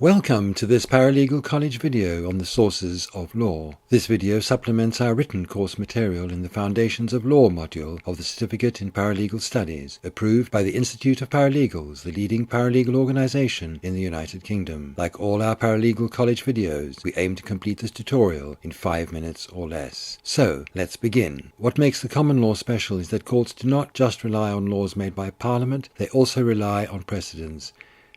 Welcome to this Paralegal College video on the sources of law. This video supplements our written course material in the Foundations of Law module of the Certificate in Paralegal Studies, approved by the Institute of Paralegals, the leading paralegal organization in the United Kingdom. Like all our Paralegal College videos, we aim to complete this tutorial in 5 minutes or less. So, let's begin. What makes the common law special is that courts do not just rely on laws made by Parliament, they also rely on precedents,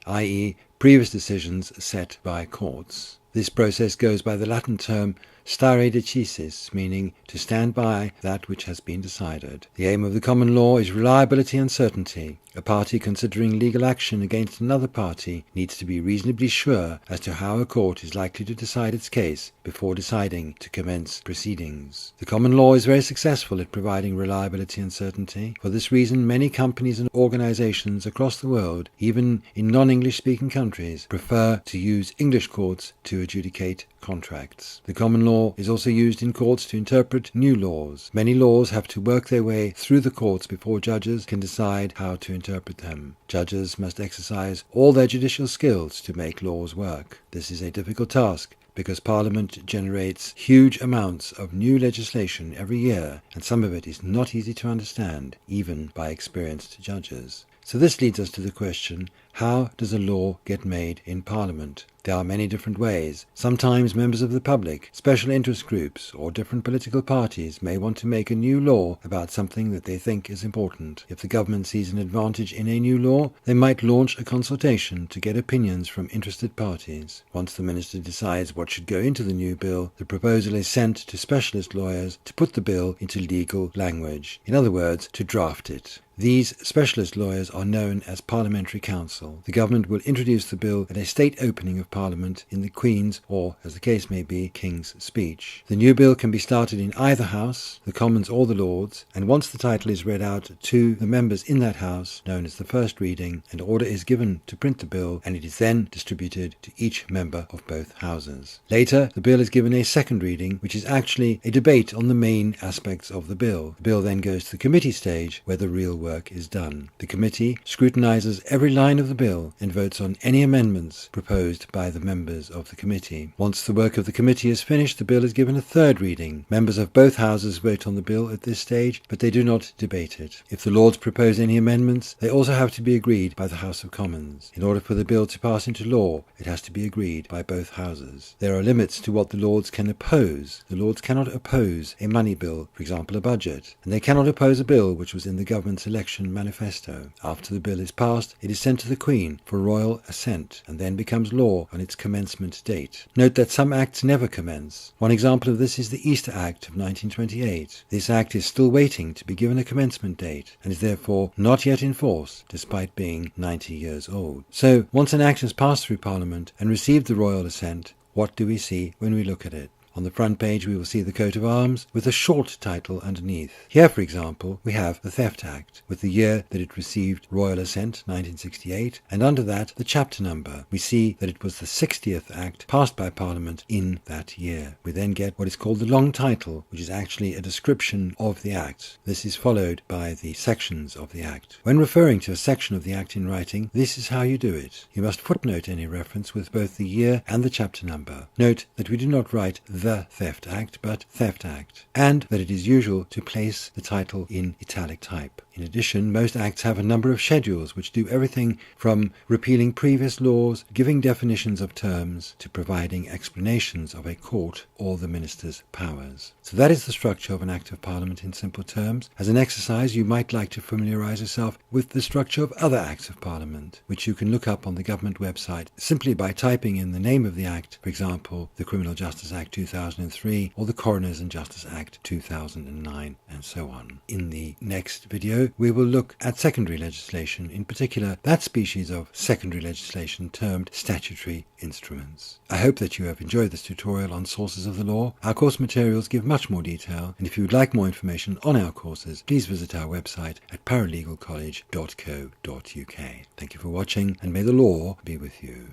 i.e., previous decisions set by courts. This process goes by the Latin term stare decisis, meaning to stand by that which has been decided. The aim of the common law is reliability and certainty. A party considering legal action against another party needs to be reasonably sure as to how a court is likely to decide its case before deciding to commence proceedings. The common law is very successful at providing reliability and certainty. For this reason, many companies and organizations across the world, even in non-English speaking countries, prefer to use English courts to adjudicate contracts. The common law is also used in courts to interpret new laws. Many laws have to work their way through the courts before judges can decide how to interpret them. Judges must exercise all their judicial skills to make laws work. This is a difficult task because Parliament generates huge amounts of new legislation every year, and some of it is not easy to understand, even by experienced judges. So this leads us to the question, how does a law get made in Parliament? There are many different ways. Sometimes members of the public, special interest groups, or different political parties may want to make a new law about something that they think is important. If the government sees an advantage in a new law, they might launch a consultation to get opinions from interested parties. Once the minister decides what should go into the new bill, the proposal is sent to specialist lawyers to put the bill into legal language. In other words, to draft it. These specialist lawyers are known as Parliamentary Counsel. The government will introduce the bill at a state opening of Parliament in the Queen's, or, as the case may be, King's speech. The new bill can be started in either House, the Commons or the Lords, and once the title is read out to the members in that House, known as the first reading, an order is given to print the bill, and it is then distributed to each member of both Houses. Later, the bill is given a second reading, which is actually a debate on the main aspects of the bill. The bill then goes to the committee stage, where the real work is done. The committee scrutinizes every line of the bill and votes on any amendments proposed by the members of the committee. Once the work of the committee is finished, the bill is given a third reading. Members of both houses vote on the bill at this stage, but they do not debate it. If the Lords propose any amendments, they also have to be agreed by the House of Commons. In order for the bill to pass into law, it has to be agreed by both houses. There are limits to what the Lords can oppose. The Lords cannot oppose a money bill, for example a budget, and they cannot oppose a bill which was in the government's election manifesto. After the bill is passed, it is sent to the Queen for royal assent and then becomes law on its commencement date. Note that some acts never commence. One example of this is the Easter Act of 1928. This act is still waiting to be given a commencement date and is therefore not yet in force despite being 90 years old. So, once an act has passed through Parliament and received the royal assent, what do we see when we look at it? On the front page we will see the coat of arms with a short title underneath. Here, for example, we have the Theft Act, with the year that it received royal assent, 1968, and under that the chapter number. We see that it was the 60th Act passed by Parliament in that year. We then get what is called the long title, which is actually a description of the Act. This is followed by the sections of the Act. When referring to a section of the Act in writing, this is how you do it. You must footnote any reference with both the year and the chapter number. Note that we do not write the Theft Act, but Theft Act, and that it is usual to place the title in italic type. In addition, most acts have a number of schedules which do everything from repealing previous laws, giving definitions of terms, to providing explanations of a court or the minister's powers. So that is the structure of an Act of Parliament in simple terms. As an exercise, you might like to familiarise yourself with the structure of other Acts of Parliament, which you can look up on the government website simply by typing in the name of the Act, for example, the Criminal Justice Act 2003 or the Coroners and Justice Act 2009, and so on. In the next video, we will look at secondary legislation, in particular that species of secondary legislation termed statutory instruments. I hope that you have enjoyed this tutorial on sources of the law. Our course materials give much more detail, and if you would like more information on our courses, please visit our website at paralegalcollege.co.uk. Thank you for watching, and may the law be with you.